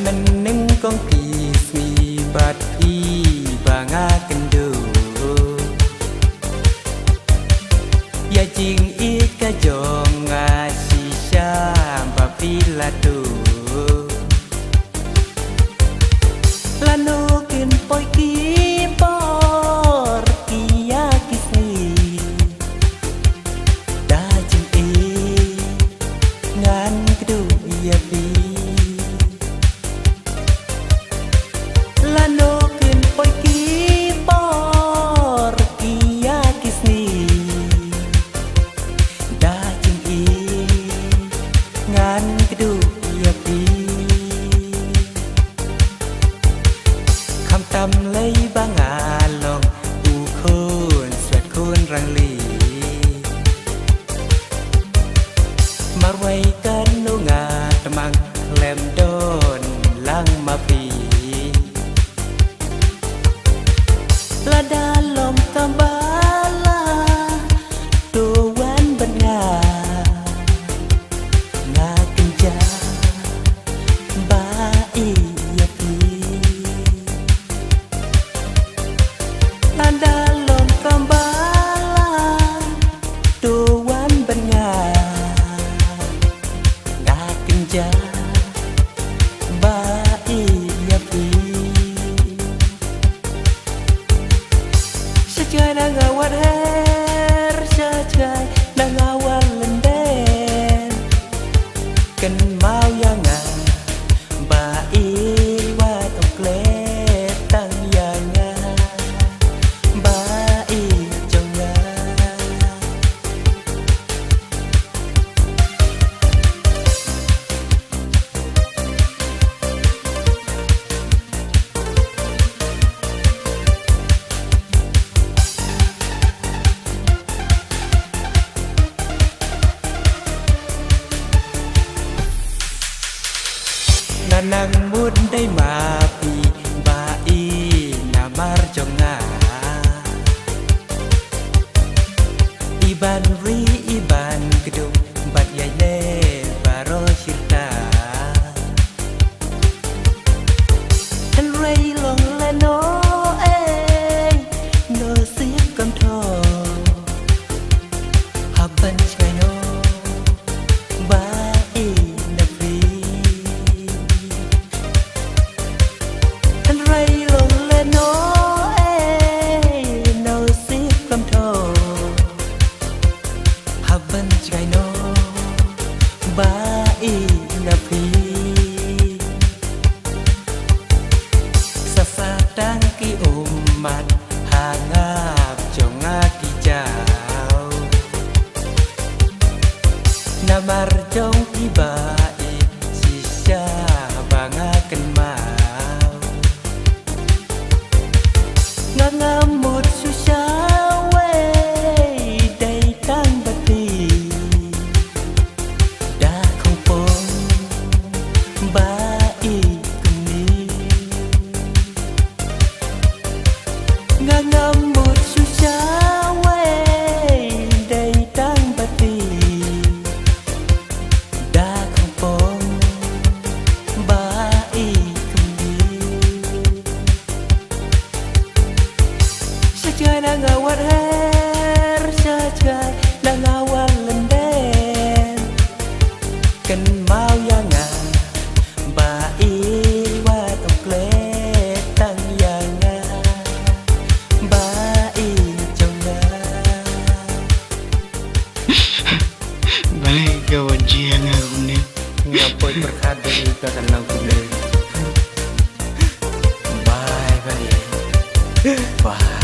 มันนึ่งกองปีมีบาดพี่บางากันดูอย่าจริงอีกกะจองงาชีชาบาปีละดูละโนกินปอยกีปอร์กียากิสีได้จริงอีงานกระดูอย่าปีละโนกินปอยกีปอร์กียากิสีได้จริงอีงานกระดูอย่าปีตำเลยบางอาลองอูโคนสวดโคนรังลีมาไว้กันโนงาตะมังแหลมโดนลังมาปีละดาลมกำบาลาตัววันบันงางากันจาบาอียาปีดาลมกำบาลาตัววันบันงางากินจาบาอียาปีชะจายนางาวัดเฮรชะจายนางาวันลันเดนกันเมายังงาบาอีว่าต้องเกลตั้งยังงานางมุดได้มาปีบาอีนามาร์จงงาอีบันรีอีบันกระดุมบัดใหญ่เล่บารอชิตาทันไรลงและโนเอโนเสียกำทอฮับบันชายโนบาอีนาฟรีไรลงและโนเอโนสิกำทอฮับบันใจโนบาอีนาพีสะสาดังกิอุมมัดหางาบจงงากิเจ้านามาร์จงพิบาอีชิชาบางากันมางามหมดสุชาเวได้ตั้งบัดดีดาของปงบาอีกุนีงามหมดสุชาเวได้ตั้งบัดดีดาของปงบาอีชะจายนางาวัดเฮรชะจายนางาวันลันเดนกันเมายังงาบาอีว่าต้องเกลตั้งยังงาบาอีจงงาBaik kawajian aku ni. Ngapoy berkat dari kanan kulit. Bye bye. Bye.